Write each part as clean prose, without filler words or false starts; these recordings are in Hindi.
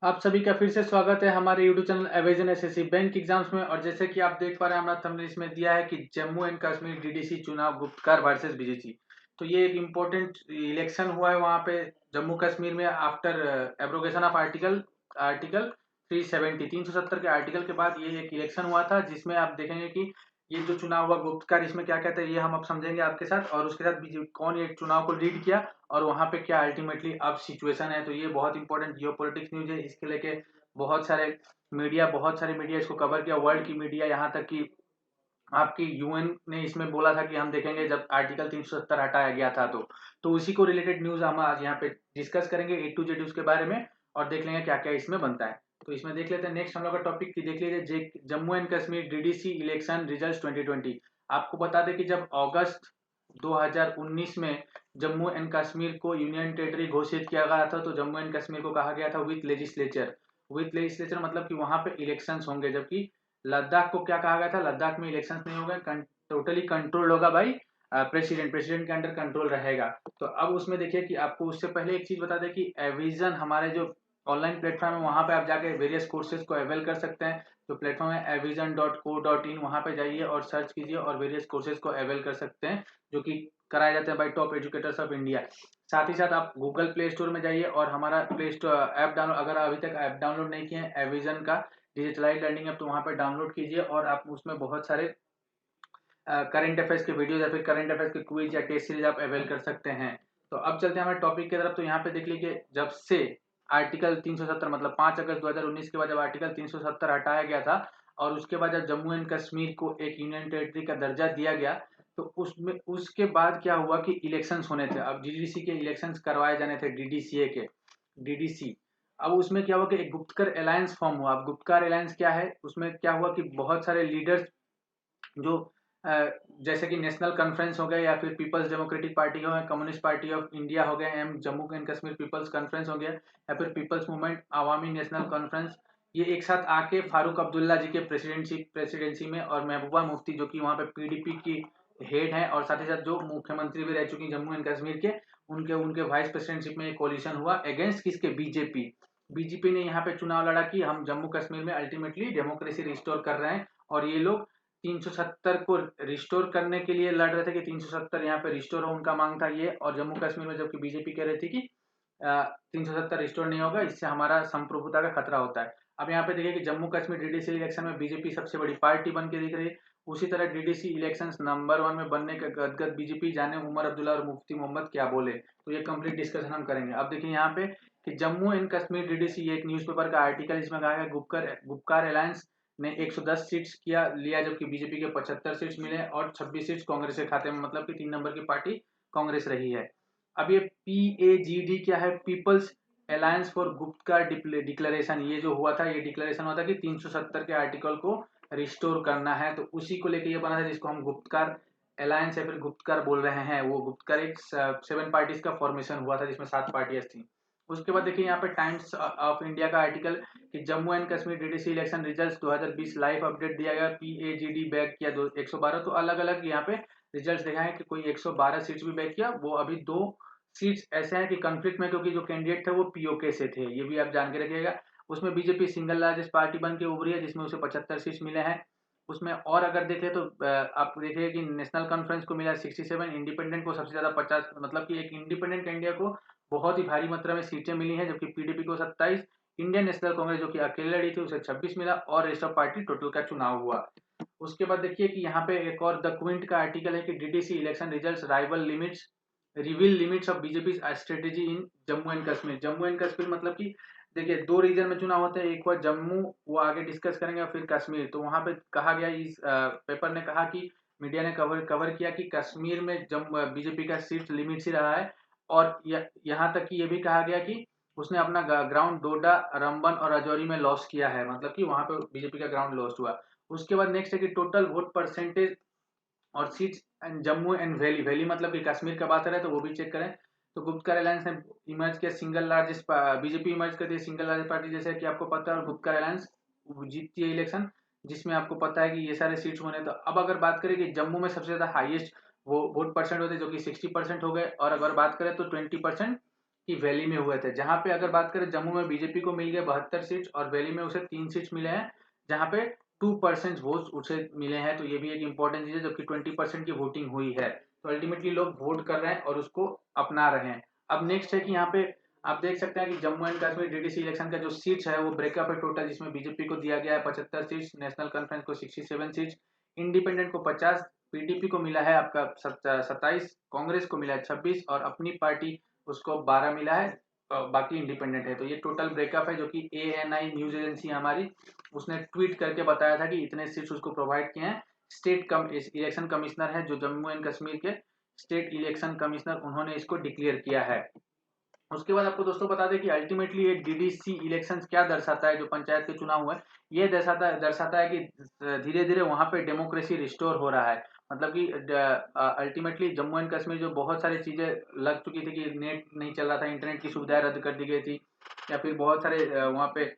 आप सभी का फिर से स्वागत है हमारे YouTube channel Avision SSC bank exams में। और जैसे कि आप देख पा रहे हैं, हमारा थंबनेल इसमें दिया है कि जम्मू एंड कश्मीर डीडीसी चुनाव गुप्तकार वर्सेस बीजेपी। तो ये एक इम्पोर्टेंट इलेक्शन हुआ है वहां पे जम्मू कश्मीर में after abrogation of article article 370 के आर्टिकल के बाद ये एक इलेक्शन हुआ था, जिसमें आप देखेंगे कि ये जो चुनाव हुआ गुप्तकार, इसमें क्या कहते हैं ये हम अब समझेंगे आपके साथ, और उसके साथ कौन ये चुनाव को लीड किया और वहां पे क्या अल्टीमेटली अब सिचुएशन है। तो ये बहुत इंपॉर्टेंट जियोपॉलिटिक्स न्यूज है, इसके लेके बहुत सारे मीडिया इसको कवर किया, वर्ल्ड की मीडिया, यहाँ तक कि आपकी यूएन ने इसमें बोला था कि हम देखेंगे जब आर्टिकल 370 हटाया गया था। तो उसी को रिलेटेड न्यूज हम आज यहाँ पे डिस्कस करेंगे ए टू जेड उसके बारे में, और देख लेंगे क्या क्या इसमें बनता है। तो इसमें देख लेते हैं नेक्स्ट हम लोग का टॉपिक की, देख लीजिए Jammu and Kashmir DDC election result 2020। आपको बता दें कि जब अगस्त 2019 में जम्मू एंड कश्मीर को यूनियन टेरिटरी घोषित किया गया था, तो जम्मू एंड कश्मीर को कहा गया था विथ लेजिस्लेचर मतलब कि वहां पे इलेक्शंस होंगे। जबकि लद्दाख को क्या कहा गया था, लद्दाख में इलेक्शंस नहीं होगा, टोटली कंट्रोल होगा भाई प्रेसिडेंट के अंडर कंट्रोल रहेगा। तो अब उसमें देखिए कि आपको उससे पहले एक चीज बता दें कि एविजन हमारे जो ऑनलाइन प्लेटफॉर्म है, वहां पे आप जाके वेरियस कोर्सेज को अवेल कर सकते हैं। जो प्लेटफॉर्म है avision.co.in, वहां पे जाइए और सर्च कीजिए और वेरियस कोर्सेज को अवेल कर सकते हैं, जो कि कराए जाते हैं by top educators of India. साथ ही साथ आप गूगल प्ले स्टोर में जाइए और हमारा प्ले स्टोर ऐप डाउनलोड, अगर अभी तक ऐप डाउनलोड नहीं किए हैं एविजन का डिजिटलाइज लर्निंग ऐप, तो वहां पर डाउनलोड कीजिए और आप उसमें बहुत सारे करंट अफेयर्स के वीडियोज या फिर करंट अफेयर्स के क्विज या टेस्ट सीरीज आप अवेल कर सकते हैं। तो अब चलते हैं हमारे टॉपिक की तरफ। तो यहाँ पे देख लीजिए, जब से आर्टिकल 370 मतलब 5 अगस्त 2019 के बाद जब आर्टिकल 370 हटाया गया था और उसके बाद जब जम्मू एंड कश्मीर को एक यूनियन टेरिटरी का दर्जा दिया गया, तो उसमें उसके बाद क्या हुआ कि इलेक्शंस होने थे। अब डीडीसी के इलेक्शंस करवाए जाने थे, डीडीसीए के डीडीसी। अब उसमें क्या हुआ कि एक गुप्तकर अलायंस फॉर्म हुआ। अब गुप्तकार अलायंस क्या है, उसमें क्या हुआ कि बहुत सारे लीडर्स जो जैसे कि नेशनल कॉन्फ्रेंस हो गए या फिर पीपल्स डेमोक्रेटिक पार्टी हो गए, कम्युनिस्ट पार्टी ऑफ इंडिया हो गए, एम Jammu and Kashmir peoples conference हो गया, या फिर peoples movement Awami national conference, ये एक साथ आके फारूक अब्दुल्ला जी के प्रेसिडेंसी में और महबूबा मुफ्ती जो कि वहाँ पे पीडीपी की हेड है और साथ ही साथ जो मुख्यमंत्री भी रह चुकी जम्मू एंड कश्मीर के, उनके उनके वाइस प्रेसिडेंटशिप में एक कोलिशन हुआ अगेंस्ट किसके, बीजेपी। बीजेपी ने यहाँ पे चुनाव लड़ा कि हम जम्मू कश्मीर में अल्टीमेटली डेमोक्रेसी रिस्टोर कर रहे हैं। और ये लोग 370 को रिस्टोर करने के लिए लड़ रहे थे कि 370 यहाँ पे रिस्टोर हो, उनका मांग था ये। और जम्मू कश्मीर में जबकि बीजेपी कह रही थी कि 370 रिस्टोर नहीं होगा, इससे हमारा संप्रभुता का खतरा होता है। अब यहाँ पे देखिए कि जम्मू कश्मीर डीडीसी इलेक्शन में बीजेपी सबसे बड़ी पार्टी बन के दिख रही है। उसी तरह डीडीसी इलेक्शन नंबर 1 में बनने का गदगद बीजेपी, जाने उमर अब्दुल्ला और मुफ्ती मोहम्मद क्या बोले। तो ये कंप्लीट डिस्कशन हम करेंगे। अब देखिए यहाँ पे कि जम्मू एंड कश्मीर डीडीसी, ये एक न्यूज़पेपर का आर्टिकल, इसमें कहा है गुपकार अलायंस ने 110 सीट्स किया लिया, जबकि बीजेपी के 75 सीट्स मिले और 26 सीट्स कांग्रेस के खाते में, मतलब कि 3 नंबर की पार्टी कांग्रेस रही है। अब ये पीएजीडी क्या है, पीपल्स अलायंस फॉर गुप्तकार डिक्लेरेशन, ये जो हुआ था, ये डिक्लेरेशन हुआ था कि 370 के आर्टिकल को रिस्टोर करना है। तो उसी को लेके ये बना था, जिसको हम गुप्तकार अलायंस या फिर गुप्तकार बोल रहे हैं। वो गुप्तकार एक 7 पार्टीज का फॉर्मेशन हुआ था, जिसमें 7 पार्टियां थी। उसके बाद देखिए यहाँ पे टाइम्स ऑफ इंडिया का आर्टिकल कि Jammu and Kashmir DDC election results 2020 live update दिया गया, पीएजीडी बैक किया 112। तो अलग अलग यहाँ पे रिजल्ट्स देखा है कि कोई 112 सीट्स भी बैक किया। वो अभी 2 सीट्स ऐसे हैं कि कंफ्लिक्ट में, क्योंकि जो कैंडिडेट थे वो पीओके से थे, ये भी आप जान के रखिएगा। उसमें बीजेपी सिंगल लार्जेस्ट पार्टी बन के उभरी है, जिसमें उसे 75 सीट्स मिले हैं। उसमें और अगर देखें तो आप देखिए कि नेशनल कॉन्फ्रेंस को मिला 67, इंडिपेंडेंट को सबसे ज्यादा 50, मतलब कि एक इंडिपेंडेंट इंडिया को बहुत ही भारी मात्रा में सीटें मिली हैं, जबकि पीडीपी को 27, इंडियन नेशनल कांग्रेस जो कि अकेले लड़ी थी उसे 26 मिला, और रेस्ट ऑफ पार्टी टोटल का चुनाव हुआ। उसके बाद देखिए कि यहाँ पे एक और द क्विंट का आर्टिकल है कि DDC election results rival limits reveal limits of BJP strategy in Jammu and Kashmir. Jammu and Kashmir मतलब कि देखिए 2 रीजन में चुनाव होते हैं, एक हुआ जम्मू, वो आगे डिस्कस करेंगे, और फिर कश्मीर। तो वहां पे कहा गया, इस पेपर ने कहा कि मीडिया ने कवर किया कि कश्मीर में बीजेपी का सीट लिमिट ही रहा है। और यहाँ तक कि ये भी कहा गया कि उसने अपना ग्राउंड डोडा, रंबन और राजौरी में लॉस किया है, मतलब कि वहां पे बीजेपी का ग्राउंड लॉस हुआ। उसके बाद नेक्स्ट है कि टोटल वोट परसेंटेज और seats and Jammu and valley मतलब कि कश्मीर का बात करें तो वो भी चेक करें। तो गुप्तकार अलायंस ने इमर्ज किया सिंगल लार्जेस्ट, बीजेपी इमर्ज करती है सिंगल लार्जेस्ट पार्टी, जैसे कि आपको पता है। और गुप्तकार अलायंस जीतती है इलेक्शन, जिसमें आपको पता है कि ये सारे सीट्स होने। तो अब अगर बात करें कि जम्मू में सबसे ज्यादा हाईएस्ट वो वोट परसेंट होते, जो कि 60% हो गए, और अगर बात करें तो 20% कि वैली में हुए थे, जहाँ पे अगर बात करें जम्मू में बीजेपी को मिल गए 72 सीट और वैली में उसे 3 सीट्स मिले हैं, जहाँ पे 2% वोट्स उसे मिले हैं। तो ये भी एक इंपॉर्टेंट चीज है, जबकि 20% की वोटिंग हुई है। तो अल्टीमेटली लोग वोट कर रहे हैं और उसको अपना रहे हैं। अब नेक्स्ट है कि यहाँ पे आप देख सकते हैं कि Jammu and Kashmir DDC election का जो सीट्स है वो ब्रेकअप है टोटल, जिसमें बीजेपी को दिया गया है 75 सीट्स, नेशनल कॉन्फ्रेंस को 67 सीट्स, इंडिपेंडेंट को 50, पीडीपी को मिला है आपका 27, कांग्रेस को मिला है 26 और अपनी पार्टी उसको 12 मिला है। बाकी इंडिपेंडेंट है। तो ये टोटल ब्रेकअप है, जो कि एएनआई न्यूज एजेंसी हमारी उसने ट्वीट करके बताया था कि इतने सीट्स उसको प्रोवाइड किए हैं। स्टेट इलेक्शन कमिश्नर है जो जम्मू एंड कश्मीर के स्टेट इलेक्शन कमिश्नर, उन्होंने इसको डिक्लेयर किया है। उसके बाद आपको दोस्तों बता दें कि अल्टीमेटली ये डीडीसी इलेक्शंस क्या दर्शाता है, जो पंचायत के चुनाव हुए ये दर्शाता है कि धीरे धीरे वहां पे डेमोक्रेसी रिस्टोर हो रहा है। मतलब कि अल्टीमेटली जम्मू एंड कश्मीर जो बहुत सारी चीजें लग चुकी थी कि नेट नहीं चल रहा था, इंटरनेट की सुविधाएं रद्द कर दी गई थी, या फिर बहुत सारे वहाँ पे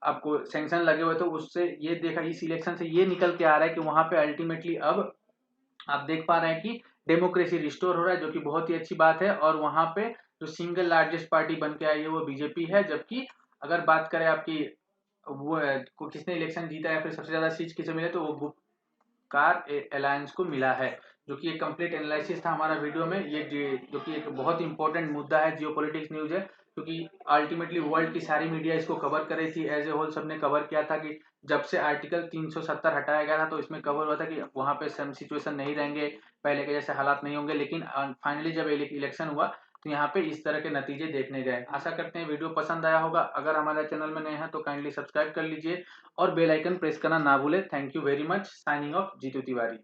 आपको सैंक्शन लगे हुए, तो उससे ये देखा इस इलेक्शन से ये निकल के आ रहा है कि वहां पे अल्टीमेटली अब आप देख पा रहे हैं कि डेमोक्रेसी रिस्टोर हो रहा है, जो कि बहुत ही अच्छी बात है। और वहां पे जो सिंगल लार्जेस्ट पार्टी बन के आई है वो बीजेपी है। जबकि अगर बात करें आपकी वो को किसने इलेक्शन जीता है, फिर सबसे ज्यादा सीट किसे मिले, तो वो कार अलायंस को मिला है। जो कि एक कंप्लीट एनालिसिस था हमारा वीडियो में, ये जो कि एक बहुत इंपॉर्टेंट मुद्दा है, जियोपॉलिटिक्स न्यूज है, क्योंकि अल्टीमेटली वर्ल्ड की सारी मीडिया इसको कवर कर रही थी, एज ए होल सबने कवर किया था कि जब से आर्टिकल 370 हटाया गया था तो इसमें कवर हुआ था कि वहां पे सेम सिचुएशन नहीं रहेंगे, पहले के जैसे हालात नहीं होंगे। लेकिन फाइनली जब इलेक्शन हुआ तो यहाँ पे इस तरह के नतीजे देखने गए। आशा करते हैं वीडियो पसंद आया होगा। अगर हमारे चैनल में नए हैं तो काइंडली सब्सक्राइब कर लीजिए और बेल आइकन प्रेस करना ना भूले। Thank you very much. Signing off Jitu Tiwari.